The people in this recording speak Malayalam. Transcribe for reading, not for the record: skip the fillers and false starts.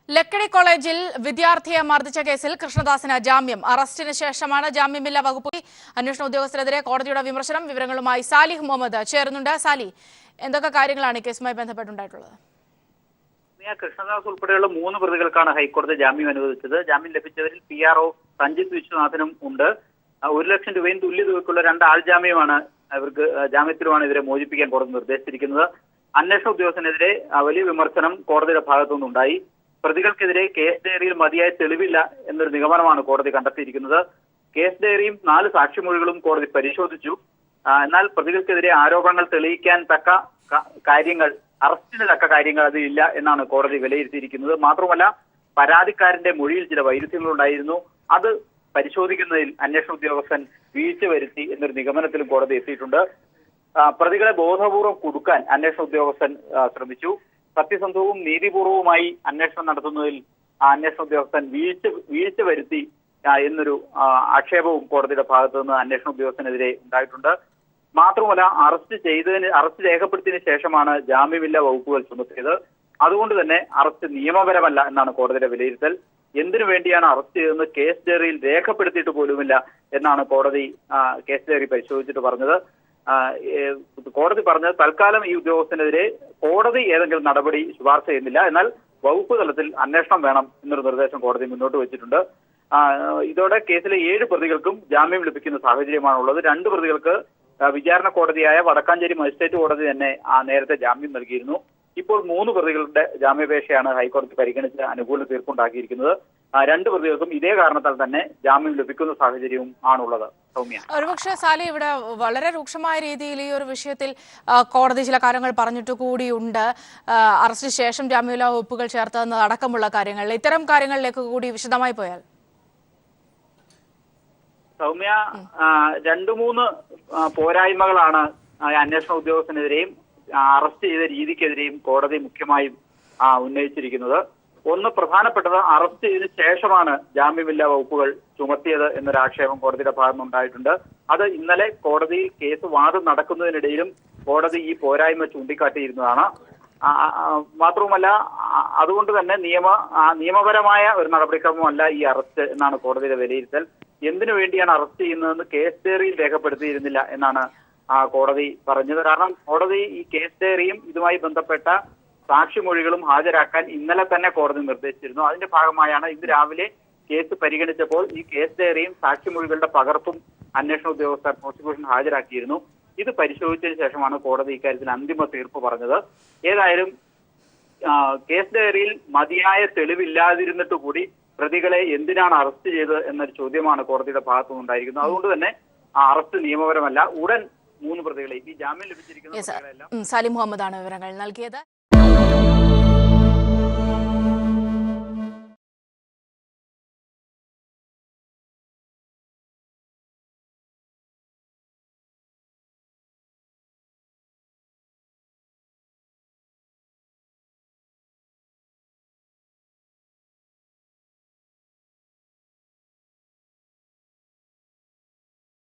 ലക്കിടി കോളേജിൽ വിദ്യാർത്ഥിയെ മർദ്ദിച്ച കേസിൽ കൃഷ്ണദാസിന് ജാമ്യം. അറസ്റ്റിന് ശേഷമാണ് ജാമ്യമില്ലാ വകുപ്പ്. അന്വേഷണ ഉദ്യോഗസ്ഥരെതിരെ കോടതിയുടെ വിമർശനം. വിവരങ്ങളുമായി സാലിഹ് മുഹമ്മദ് ചേരുന്നുണ്ട്. സാലി, എന്തൊക്കെ കാര്യങ്ങളാണ് ഈ കേസുമായി ബന്ധപ്പെട്ടുണ്ടായിട്ടുള്ളത്? കൃഷ്ണദാസ് ഉൾപ്പെടെയുള്ള 3 പ്രതികൾക്കാണ് ഹൈക്കോടതി ജാമ്യം അനുവദിച്ചത്. ജാമ്യം ലഭിച്ചവരിൽ PRO സഞ്ജിത് വിശ്വനാഥനും ഉണ്ട്. 1 ലക്ഷം രൂപയും തുല്യ തുകയ്ക്കുള്ള 2 ആൾ ജാമ്യമാണ് ജാമ്യത്തിലുമാണ് ഇവരെ മോചിപ്പിക്കാൻ കോടതി നിർദ്ദേശിച്ചിരിക്കുന്നത്. അന്വേഷണ ഉദ്യോഗസ്ഥനെതിരെ വലിയ വിമർശനം കോടതിയുടെ ഭാഗത്തുനിന്നുണ്ടായി. പ്രതികൾക്കെതിരെ കേസ് ഡയറിയിൽ മതിയായ തെളിവില്ല എന്നൊരു നിഗമനമാണ് കോടതി കണ്ടെത്തിയിരിക്കുന്നത്. കേസ് ഡയറിയും 4 സാക്ഷിമൊഴികളും കോടതി പരിശോധിച്ചു. എന്നാൽ പ്രതികൾക്കെതിരെ ആരോപണങ്ങൾ തെളിയിക്കാൻ തക്ക കാര്യങ്ങൾ, അറസ്റ്റിന് തക്ക കാര്യങ്ങൾ അതിലില്ല എന്നാണ് കോടതി വിലയിരുത്തിയിരിക്കുന്നത്. മാത്രമല്ല, പരാതിക്കാരന്റെ മൊഴിയിൽ ചില വൈരുദ്ധ്യങ്ങൾ ഉണ്ടായിരുന്നു. അത് പരിശോധിക്കുന്നതിൽ അന്വേഷണ ഉദ്യോഗസ്ഥൻ വീഴ്ച വരുത്തി എന്നൊരു നിഗമനത്തിലും കോടതി എത്തിയിട്ടുണ്ട്. പ്രതികളെ ബോധപൂർവം കുടുക്കാൻ അന്വേഷണ ഉദ്യോഗസ്ഥൻ ശ്രമിച്ചു. സത്യസന്ധവും നീതിപൂർവവുമായി അന്വേഷണം നടത്തുന്നതിൽ അന്വേഷണ ഉദ്യോഗസ്ഥൻ വീഴ്ച വരുത്തി എന്നൊരു ആക്ഷേപവും കോടതിയുടെ ഭാഗത്തു നിന്ന് അന്വേഷണ ഉദ്യോഗസ്ഥനെതിരെ ഉണ്ടായിട്ടുണ്ട്. മാത്രമല്ല, അറസ്റ്റ് രേഖപ്പെടുത്തിയതിനു ശേഷമാണ് ജാമ്യമില്ലാ വകുപ്പുകൾ ചുമത്തിയത്. അതുകൊണ്ട് തന്നെ അറസ്റ്റ് നിയമപരമല്ല എന്നാണ് കോടതിയുടെ വിലയിരുത്തൽ. എന്തിനു വേണ്ടിയാണ് അറസ്റ്റ് ചെയ്തതെന്ന് കേസ് ഡയറിയിൽ രേഖപ്പെടുത്തിയിട്ട് പോലുമില്ല എന്നാണ് കോടതി കേസ് ഡയറി പരിശോധിച്ചിട്ട് പറഞ്ഞത്. കോടതി പറഞ്ഞത് തൽക്കാലം ഈ ഉദ്യോഗസ്ഥനെതിരെ കോടതി ഏതെങ്കിലും നടപടി ശുപാർശ ചെയ്യുന്നില്ല, എന്നാൽ വകുപ്പ് തലത്തിൽ അന്വേഷണം വേണം എന്നൊരു നിർദ്ദേശം കോടതി മുന്നോട്ട് വെച്ചിട്ടുണ്ട്. ഇതോടെ കേസിലെ 7 പ്രതികൾക്കും ജാമ്യം ലഭിക്കുന്ന സാഹചര്യമാണുള്ളത്. 2 പ്രതികൾക്ക് വിചാരണ കോടതിയായ വടക്കാഞ്ചേരി മജിസ്ട്രേറ്റ് കോടതി തന്നെ നേരത്തെ ജാമ്യം നൽകിയിരുന്നു. ഇപ്പോൾ 3 പ്രതികളുടെ ജാമ്യാപേക്ഷയാണ് ഹൈക്കോടതി പരിഗണിച്ച് അനുകൂല തീർപ്പുണ്ടാക്കിയിരിക്കുന്നത്. 2 പ്രതികൾക്കും ഇതേ കാരണത്താൽ തന്നെ ജാമ്യം ലഭിക്കുന്ന സാഹചര്യവും ആണുള്ളത്. സൗമ്യ, ഒരുപക്ഷെ സാലി, ഇവിടെ വളരെ രൂക്ഷമായ രീതിയിൽ ഈ ഒരു വിഷയത്തിൽ കോടതി ചില കാര്യങ്ങൾ പറഞ്ഞിട്ട് കൂടിയുണ്ട്. അറസ്റ്റിന് ശേഷം ജാമ്യമില്ലാ വകുപ്പുകൾ ചേർത്തതെന്നത് അടക്കമുള്ള കാര്യങ്ങൾ, ഇത്തരം കാര്യങ്ങളിലേക്ക് കൂടി വിശദമായി പോയാൽ. സൗമ്യ, 2-3 പോരായ്മകളാണ് അന്വേഷണ ഉദ്യോഗസ്ഥനെതിരെയും അറസ്റ്റ് ചെയ്ത രീതിക്കെതിരെയും കോടതി മുഖ്യമായും ഉന്നയിച്ചിരിക്കുന്നത്. ഒന്ന്, പ്രധാനപ്പെട്ടത് അറസ്റ്റ് ചെയ്തതിനു ശേഷമാണ് ജാമ്യമില്ലാ വകുപ്പുകൾ ചുമത്തിയത് എന്നൊരാക്ഷേപം കോടതിയുടെ ഭാഗത്തുനിന്നുണ്ടായിട്ടുണ്ട്. അത് ഇന്നലെ കോടതിയിൽ കേസ് വാദം നടക്കുന്നതിനിടയിലും കോടതി ഈ പോരായ്മ ചൂണ്ടിക്കാട്ടിയിരുന്നതാണ്. മാത്രവുമല്ല, അതുകൊണ്ട് തന്നെ നിയമപരമായ ഒരു നടപടിക്രമമല്ല ഈ അറസ്റ്റ് എന്നാണ് കോടതിയുടെ വിലയിരുത്തൽ. എന്തിനു വേണ്ടിയാണ് അറസ്റ്റ് ചെയ്യുന്നതെന്ന് കേസ് ഡയറിയിൽ രേഖപ്പെടുത്തിയിരുന്നില്ല എന്നാണ് കോടതി പറഞ്ഞത്. കാരണം കോടതി ഈ കേസ് ഡയറിയും ഇതുമായി ബന്ധപ്പെട്ട സാക്ഷിമൊഴികളും ഹാജരാക്കാൻ ഇന്നലെ തന്നെ കോടതി നിർദ്ദേശിച്ചിരുന്നു. അതിന്റെ ഭാഗമായാണ് ഇന്ന് രാവിലെ കേസ് പരിഗണിച്ചപ്പോൾ ഈ കേസ് ഡയറിയും സാക്ഷിമൊഴികളുടെ പകർപ്പും അന്വേഷണ ഉദ്യോഗസ്ഥർ പ്രോസിക്യൂഷൻ ഹാജരാക്കിയിരുന്നു. ഇത് പരിശോധിച്ചതിന് ശേഷമാണ് കോടതി ഇക്കാര്യത്തിൽ അന്തിമ തീർപ്പ് പറഞ്ഞത്. ഏതായാലും കേസ് ഡയറിയിൽ മതിയായ തെളിവില്ലാതിരുന്നിട്ട് കൂടി പ്രതികളെ എന്തിനാണ് അറസ്റ്റ് ചെയ്തത് എന്നൊരു ചോദ്യമാണ് കോടതിയുടെ ഭാഗത്തുനിന്നുണ്ടായിരിക്കുന്നത്. അതുകൊണ്ട് തന്നെ അറസ്റ്റ് നിയമപരമല്ല. ഉടൻ 3 പ്രതികളെ ഈ ജാമ്യം ലഭിച്ചിരിക്കുന്ന പ്രതികളെല്ലാം. സാലിഹ് മുഹമ്മദാണ് വിവരങ്ങൾ നൽകിയത്.